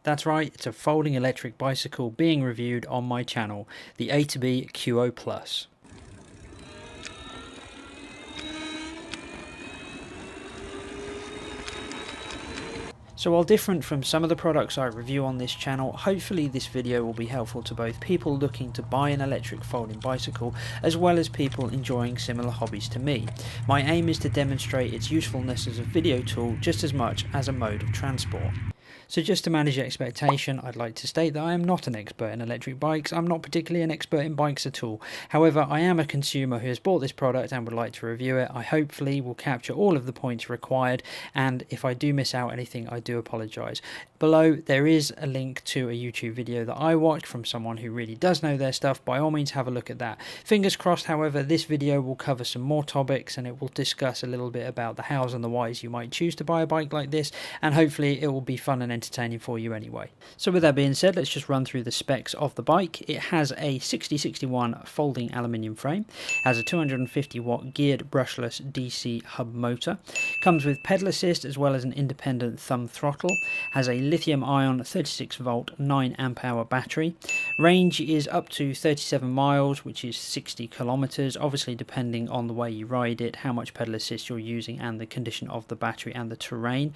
That's right, it's a folding electric bicycle being reviewed on my channel, the A2B Kuo Plus. So while different from some of the products I review on this channel, hopefully this video will be helpful to both people looking to buy an electric folding bicycle as well as people enjoying similar hobbies to me. My aim is to demonstrate its usefulness as a video tool just as much as a mode of transport. So just to manage expectation, I'd like to state that I am not an expert in electric bikes. I'm not particularly an expert in bikes at all. However, I am a consumer who has bought this product and would like to review it. I hopefully will capture all of the points required, and if I do miss out anything, I do apologise. Below there is a link to a YouTube video that I watched from someone who really does know their stuff. By all means have a look at that. Fingers crossed, however, this video will cover some more topics and it will discuss a little bit about the hows and the whys you might choose to buy a bike like this, and hopefully it will be fun and entertaining for you anyway. So with that being said, let's just run through the specs of the bike. It has a 6061 folding aluminium frame, has a 250 watt geared brushless DC hub motor, comes with pedal assist as well as an independent thumb throttle, has a lithium ion 36 volt 9 amp hour battery. Range is up to 37 miles, which is 60 kilometers, obviously depending on the way you ride it, how much pedal assist you're using and the condition of the battery and the terrain.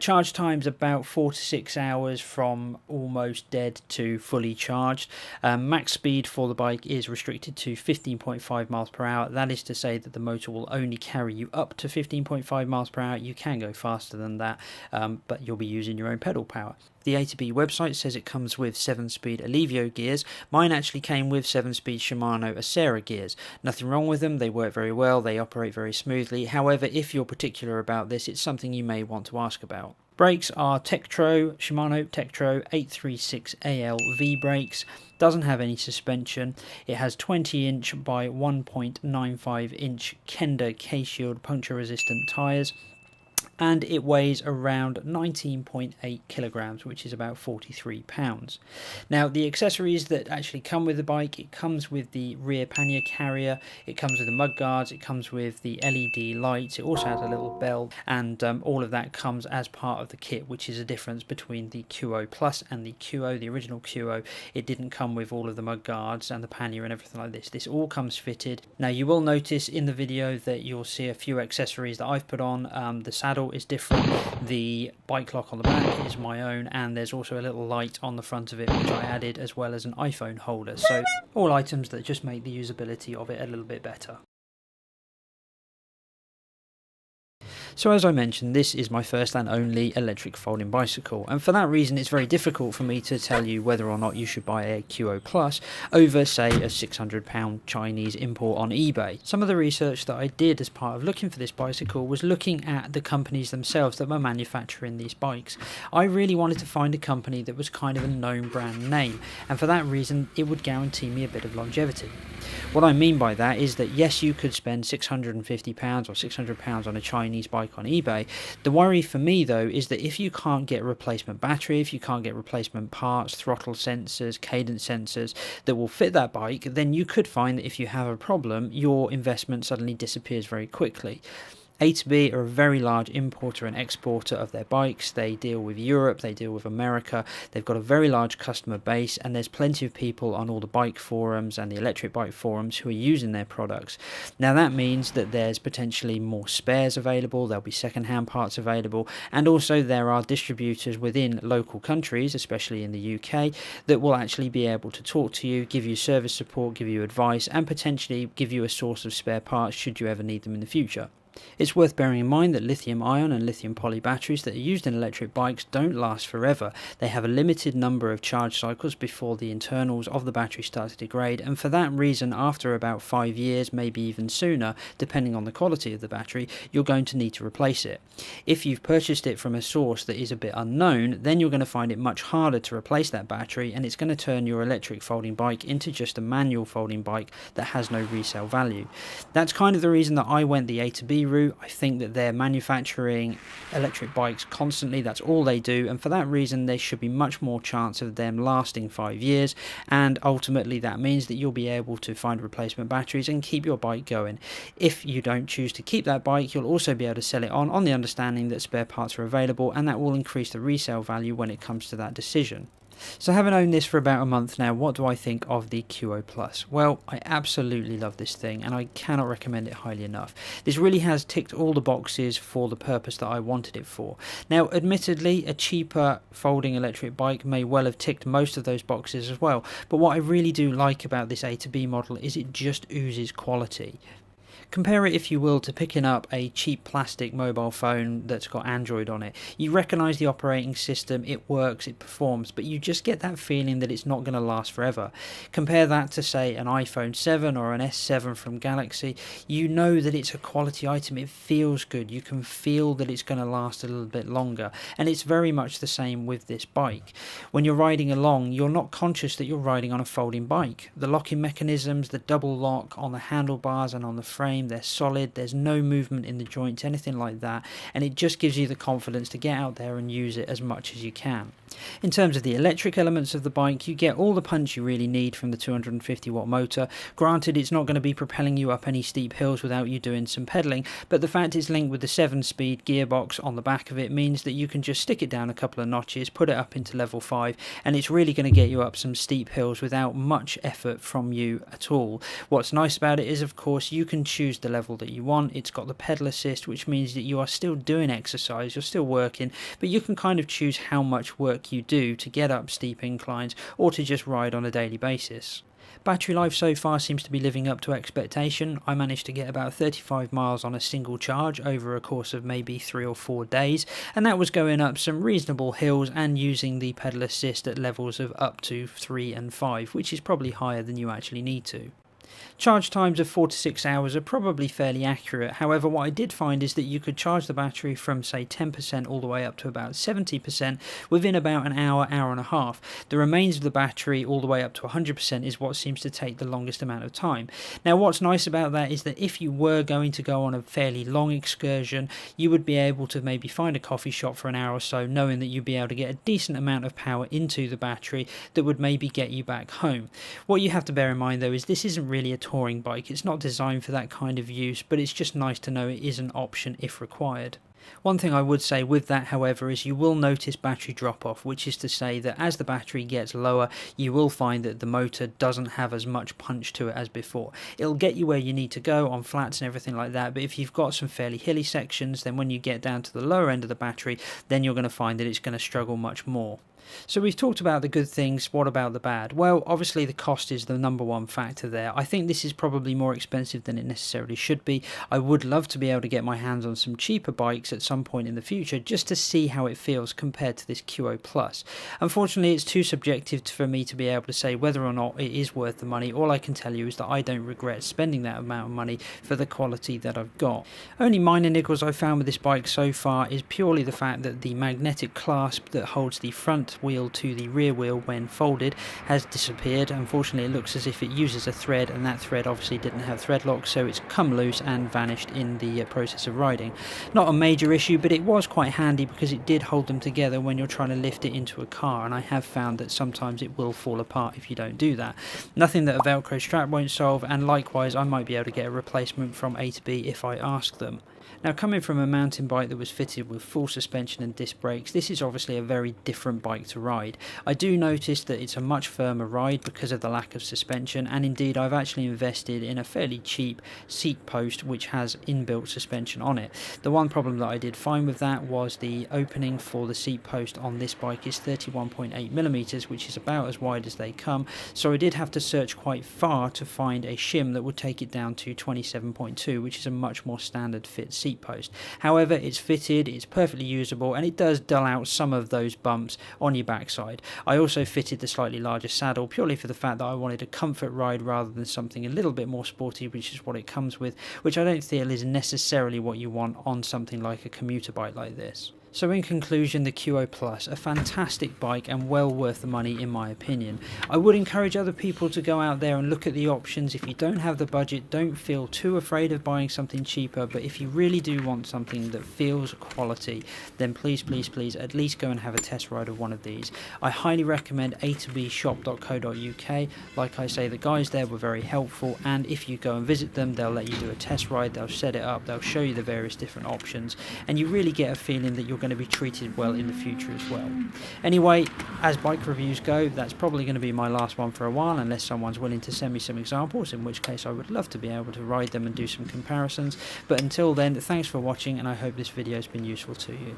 Charge time's about 4 to 6 hours from almost dead to fully charged. Max speed for the bike is restricted to 15.5 miles per hour. That is to say that the motor will only carry you up to 15.5 miles per hour. You can go faster than that, but you'll be using your own pedal power. The A2B website says it comes with 7-speed Alivio gears. Mine actually came with 7-speed Shimano Acera gears. Nothing wrong with them, they work very well, they operate very smoothly. However, if you're particular about this, it's something you may want to ask about. Brakes are Shimano Tektro 836AL V brakes. Doesn't have any suspension. It has 20-inch by 1.95-inch Kenda K-Shield puncture resistant tyres, and it weighs around 19.8 kilograms, which is about 43 pounds. Now, the accessories that actually come with the bike, it comes with the rear pannier carrier, it comes with the mud guards, it comes with the LED lights, it also has a little bell, and all of that comes as part of the kit, which is a difference between the Kuo Plus and the Kuo, the original Kuo. It didn't come with all of the mud guards and the pannier and everything like this. This all comes fitted. Now, you will notice in the video that you'll see a few accessories that I've put on. The saddle is different, the bike lock on the back is my own, and there's also a little light on the front of it which I added, as well as an iPhone holder. So all items that just make the usability of it a little bit better. So as I mentioned, this is my first and only electric folding bicycle, and for that reason it's very difficult for me to tell you whether or not you should buy a Kuo Plus over, say, a £600 Chinese import on eBay. Some of the research that I did as part of looking for this bicycle was looking at the companies themselves that were manufacturing these bikes. I really wanted to find a company that was kind of a known brand name, and for that reason it would guarantee me a bit of longevity. What I mean by that is that yes, you could spend £650 or £600 on a Chinese bike on eBay. The worry for me though is that if you can't get a replacement battery, if you can't get replacement parts, throttle sensors, cadence sensors that will fit that bike, then you could find that if you have a problem, your investment suddenly disappears very quickly. A2B are a very large importer and exporter of their bikes. They deal with Europe, they deal with America, they've got a very large customer base, and there's plenty of people on all the bike forums and the electric bike forums who are using their products. Now that means that there's potentially more spares available, there'll be second-hand parts available, and also there are distributors within local countries, especially in the UK, that will actually be able to talk to you, give you service support, give you advice, and potentially give you a source of spare parts should you ever need them in the future. It's worth bearing in mind that lithium-ion and lithium-poly batteries that are used in electric bikes don't last forever. They have a limited number of charge cycles before the internals of the battery start to degrade, and for that reason, after about 5 years, maybe even sooner, depending on the quality of the battery, you're going to need to replace it. If you've purchased it from a source that is a bit unknown, then you're going to find it much harder to replace that battery, and it's going to turn your electric folding bike into just a manual folding bike that has no resale value. That's kind of the reason that I went the A2B route. I think that they're manufacturing electric bikes constantly. That's all they do, and for that reason there should be much more chance of them lasting 5 years, and ultimately that means that you'll be able to find replacement batteries and keep your bike going. If you don't choose to keep that bike, you'll also be able to sell it on the understanding that spare parts are available, and that will increase the resale value when it comes to that decision. So having owned this for about a month now, what do I think of the Kuo Plus? Well, I absolutely love this thing and I cannot recommend it highly enough. This really has ticked all the boxes for the purpose that I wanted it for. Now, admittedly, a cheaper folding electric bike may well have ticked most of those boxes as well, but what I really do like about this A2B model is it just oozes quality. Compare it, if you will, to picking up a cheap plastic mobile phone that's got Android on it. You recognise the operating system, it works, it performs, but you just get that feeling that it's not going to last forever. Compare that to, say, an iPhone 7 or an S7 from Galaxy. You know that it's a quality item, it feels good, you can feel that it's going to last a little bit longer, and it's very much the same with this bike. When you're riding along, you're not conscious that you're riding on a folding bike. The locking mechanisms, the double lock on the handlebars and on the frame, they're solid, there's no movement in the joints, anything like that, and it just gives you the confidence to get out there and use it as much as you can. In terms of the electric elements of the bike, you get all the punch you really need from the 250 watt motor. Granted, it's not going to be propelling you up any steep hills without you doing some pedalling, but the fact it's linked with the 7-speed gearbox on the back of it means that you can just stick it down a couple of notches, put it up into level 5, and it's really going to get you up some steep hills without much effort from you at all. What's nice about it is, of course, you can choose the level that you want. It's got the pedal assist, which means that you are still doing exercise, you're still working, but you can kind of choose how much work you do to get up steep inclines or to just ride on a daily basis. Battery life so far seems to be living up to expectation. I managed to get about 35 miles on a single charge over a course of maybe 3 or 4 days, and that was going up some reasonable hills and using the pedal assist at levels of up to 3 and 5, which is probably higher than you actually need to. Charge times of 4 to 6 hours are probably fairly accurate. However, what I did find is that you could charge the battery from, say, 10% all the way up to about 70% within about an hour, hour and a half. The remains of the battery all the way up to 100% is what seems to take the longest amount of time. Now, what's nice about that is that if you were going to go on a fairly long excursion, you would be able to maybe find a coffee shop for an hour or so, knowing that you'd be able to get a decent amount of power into the battery that would maybe get you back home. What you have to bear in mind, though, is this isn't really a touring bike. It's not designed for that kind of use, but it's just nice to know it is an option if required. One thing I would say with that, however, is you will notice battery drop off, which is to say that as the battery gets lower, you will find that the motor doesn't have as much punch to it as before. It'll get you where you need to go on flats and everything like that, but if you've got some fairly hilly sections, then when you get down to the lower end of the battery, then you're going to find that it's going to struggle much more. So we've talked about the good things, what about the bad? Well, obviously the cost is the number one factor there. I think this is probably more expensive than it necessarily should be. I would love to be able to get my hands on some cheaper bikes at some point in the future just to see how it feels compared to this Kuo Plus. Unfortunately, it's too subjective for me to be able to say whether or not it is worth the money. All I can tell you is that I don't regret spending that amount of money for the quality that I've got. Only minor niggles I've found with this bike so far is purely the fact that the magnetic clasp that holds the front wheel to the rear wheel when folded has disappeared. Unfortunately, it looks as if it uses a thread, and that thread obviously didn't have thread lock, so it's come loose and vanished in the process of riding. Not a major issue, but it was quite handy because it did hold them together when you're trying to lift it into a car, and I have found that sometimes it will fall apart if you don't do that. Nothing that a Velcro strap won't solve, and likewise I might be able to get a replacement from A2B if I ask them. Now, coming from a mountain bike that was fitted with full suspension and disc brakes, this is obviously a very different bike to ride. I do notice that it's a much firmer ride because of the lack of suspension, and indeed I've actually invested in a fairly cheap seat post which has inbuilt suspension on it. The one problem that I did find with that was the opening for the seat post on this bike is 31.8mm, which is about as wide as they come, so I did have to search quite far to find a shim that would take it down to 27.2, which is a much more standard fit seat post. However, it's fitted, it's perfectly usable, and it does dull out some of those bumps on your backside. I also fitted the slightly larger saddle purely for the fact that I wanted a comfort ride rather than something a little bit more sporty, which is what it comes with, which I don't feel is necessarily what you want on something like a commuter bike like this. So in conclusion, the Kuo Plus, a fantastic bike and well worth the money in my opinion. I would encourage other people to go out there and look at the options. If you don't have the budget, don't feel too afraid of buying something cheaper, but if you really do want something that feels quality, then please at least go and have a test ride of one of these. I highly recommend A2B Like I say, the guys there were very helpful, and if you go and visit them, they'll let you do a test ride, they'll set it up, they'll show you the various different options, and you really get a feeling that you're going to be treated well in the future as well. Anyway, as bike reviews go, that's probably going to be my last one for a while, unless someone's willing to send me some examples, in which case I would love to be able to ride them and do some comparisons. But until then, thanks for watching, and I hope this video has been useful to you.